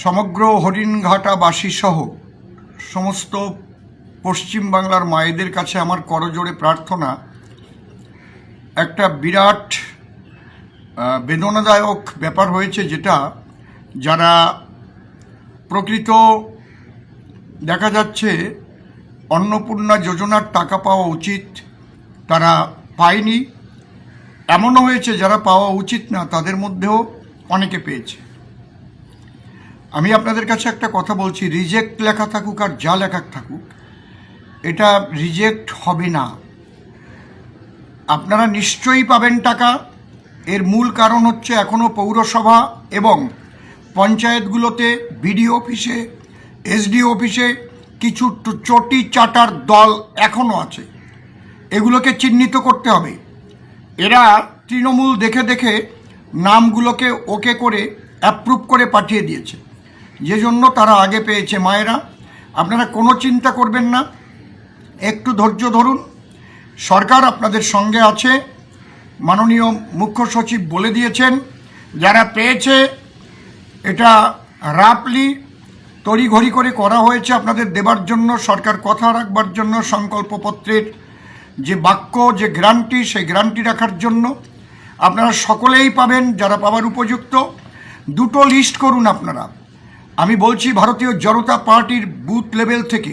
সমগ্র হরিণঘাটাবাসী সহ সমস্ত পশ্চিমবাংলার মায়েদের কাছে আমার করজোড়ে প্রার্থনা, একটা বিরাট বেদনাদায়ক ব্যাপার হয়েছে, যেটা যারা প্রকৃত দেখা যাচ্ছে অন্নপূর্ণা যোজনার টাকা পাওয়া উচিত তারা পায়নি, এমনও হয়েছে যারা পাওয়া উচিত না তাদের মধ্যেও অনেকে পেয়েছে। আমি আপনাদের কাছে একটা কথা বলছি, রিজেক্ট লেখা থাকুক আর যা লেখা থাকুক, এটা রিজেক্ট হবে না। আপনারা নিশ্চয়ই পাবেন টাকা। এর মূল কারণ হচ্ছে এখনও পৌরসভা এবং পঞ্চায়েতগুলোতে বিডিও অফিসে, এসডিও অফিসে কিছু চটি চাটার দল এখনও আছে। এগুলোকে চিহ্নিত করতে হবে। এরা তৃণমূল দেখে দেখে নামগুলোকে ওকে করে অ্যাপ্রুভ করে পাঠিয়ে দিয়েছে, যে জন্য তারা আগে পেয়েছে। মায়েরা, আপনারা কোনো চিন্তা করবেন না, একটু ধৈর্য ধরুন। সরকার আপনাদের সঙ্গে আছে। মাননীয় মুখ্য সচিব বলে দিয়েছেন, যারা পেয়েছে এটা রাফলি তড়িঘড়ি করে করা হয়েছে আপনাদের দেবার জন্য, সরকার কথা রাখবার জন্য, সংকল্পপত্রের যে বাক্য, যে গ্যারান্টি, সেই গ্যারান্টি রাখার জন্য। আপনারা সকলেই পাবেন যারা পাওয়ার উপযুক্ত। দুটো লিস্ট করুন আপনারা। আমি বলছি ভারতীয় জনতা পার্টির বুথ লেভেল থেকে,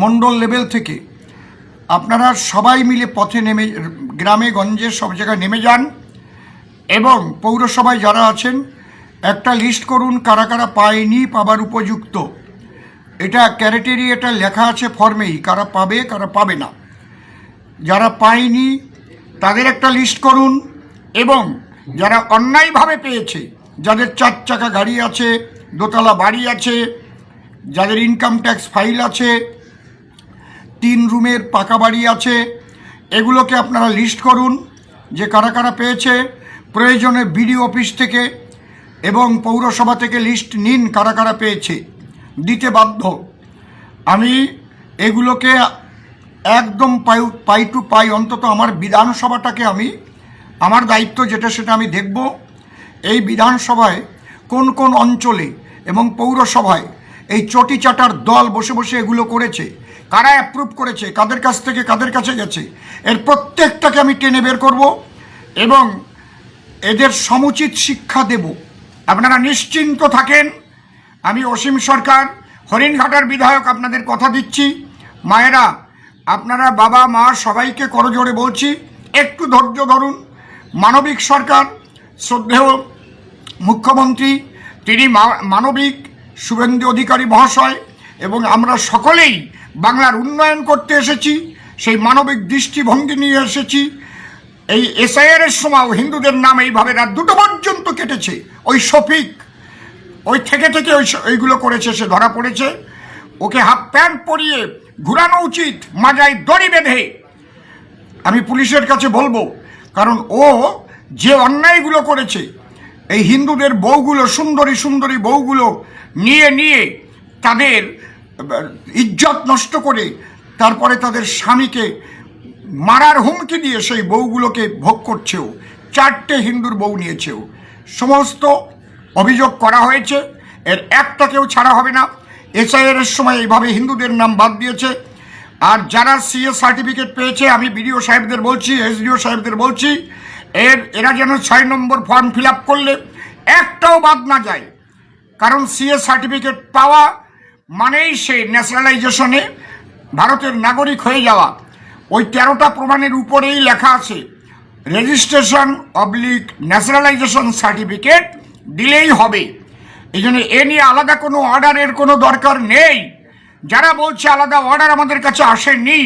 মণ্ডল লেভেল থেকে আপনারা সবাই মিলে পথে নেমে, গ্রামে গঞ্জে সব জায়গায় নেমে যান এবং পৌরসভায় যারা আছেন একটা লিস্ট করুন কারা কারা পায়নি, পাবার উপযুক্ত। এটা ক্যারেটেরিয়াটা লেখা আছে ফর্মেই, কারা পাবে কারা পাবে না। যারা পায়নি তাদের একটা লিস্ট করুন এবং যারা অন্যায়ভাবে পেয়েছে, যাদের 4 চাকা গাড়ি আছে, দোতলা বাড়ি আছে, যাদের ইনকাম ট্যাক্স ফাইল আছে, 3 রুমের পাকা বাড়ি আছে, এগুলোকে আপনারা লিস্ট করুন যে কারা কারা পেয়েছে। প্রয়োজনে বিডিও অফিস থেকে এবং পৌরসভা থেকে লিস্ট নিন কারা কারা পেয়েছে, দিতে বাধ্য। আমি এগুলোকে একদম পাই টু পাই, অন্তত আমার বিধানসভাটাকে আমি, আমার দায়িত্ব যেটা সেটা আমি দেখব। এই বিধানসভায় কোন কোন অঞ্চলে এবং পৌরসভায় এই চটি চাটার দল বসে বসে এগুলো করেছে, কারা অ্যাপ্রুভ করেছে, কাদের কাছ থেকে কাদের কাছে গেছে, এর প্রত্যেকটাকে আমি টেনে বের করব এবং এদের সমুচিত শিক্ষা দেব। আপনারা নিশ্চিন্ত থাকেন। আমি অসীম সরকার, হরিণঘাটার বিধায়ক, আপনাদের কথা দিচ্ছি। মায়েরা, আপনারা বাবা মা সবাইকে করজোড়ে বলছি, একটু ধৈর্য ধরুন। মানবিক সরকার, শ্রদ্ধেয় মুখ্যমন্ত্রী, তিনি মানবিক, শুভেন্দু অধিকারী মহাশয়, এবং আমরা সকলেই বাংলার উন্নয়ন করতে এসেছি, সেই মানবিক দৃষ্টিভঙ্গি নিয়ে এসেছি। এই এসআইআরের সময় হিন্দুদের নাম এইভাবে রাত 2টো পর্যন্ত কেটেছে। ওই শফিক ওই থেকে ওইগুলো করেছে, সে ধরা পড়েছে। ওকে হাফ প্যান্ট পরিয়ে ঘুরানো উচিত, মাজায় দড়ি বেঁধে। আমি পুলিশের কাছে বলবো, কারণ ও যে অন্যায়গুলো করেছে, এই হিন্দুদের বউগুলো, সুন্দরী সুন্দরী বউগুলো নিয়ে নিয়ে তাদের ইজ্জত নষ্ট করে তারপরে তাদের স্বামীকে মারার হুমকি দিয়ে সেই বউগুলোকে ভোগ করছেও। 4টে হিন্দুর বউ নিয়েছেও। সমস্ত অভিযোগ করা হয়েছে, এর একটাকেও ছাড়া হবে না। এসআইআরের সময় এইভাবে হিন্দুদের নাম বাদ দিয়েছে। আর যারা সিএ সার্টিফিকেট পেয়েছে, আমি বিডিও সাহেবদের বলছি, এসডিও সাহেবদের বলছি, এরা যেন 6 নম্বর ফর্ম ফিল আপ করলে একটাও বাদ না যায়। কারণ সিএ সার্টিফিকেট পাওয়া মানেই সে ন্যাশনালাইজেশনে ভারতের নাগরিক হয়ে যাওয়া। ওই 13টা প্রমাণের উপরেই লেখা আছে রেজিস্ট্রেশন / ন্যাশনালাইজেশন সার্টিফিকেট দিলেই হবে। এই জন্য এ নিয়ে আলাদা কোনো অর্ডারের কোনো দরকার নেই। যারা বলছে আলাদা অর্ডার আমাদের কাছে আসেনি,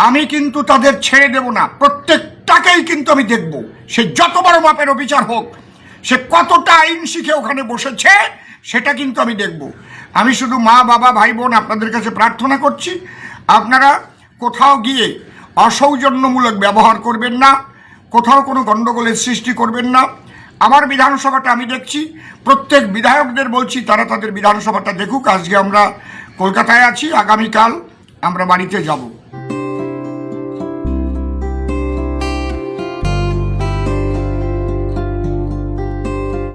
আমি কিন্তু তাদের ছেড়ে দেব না। প্রত্যেকটাকেই কিন্তু আমি দেখব, সে যত বড় মাপের অবিচার হোক, সে কতটা আইন শিখে ওখানে বসেছে, সেটা কিন্তু আমি দেখব। আমি শুধু মা বাবা ভাই বোন আপনাদের কাছে প্রার্থনা করছি, আপনারা কোথাও গিয়ে অসৌজন্যমূলক ব্যবহার করবেন না, কোথাও কোনো গণ্ডগোলের সৃষ্টি করবেন না। আমার বিধানসভাটা আমি দেখছি, প্রত্যেক বিধায়কদের বলছি তারা তাদের বিধানসভাটা দেখুক। আজকে আমরা কলকাতায় আছি, আগামীকাল আমরা বাড়িতে যাব।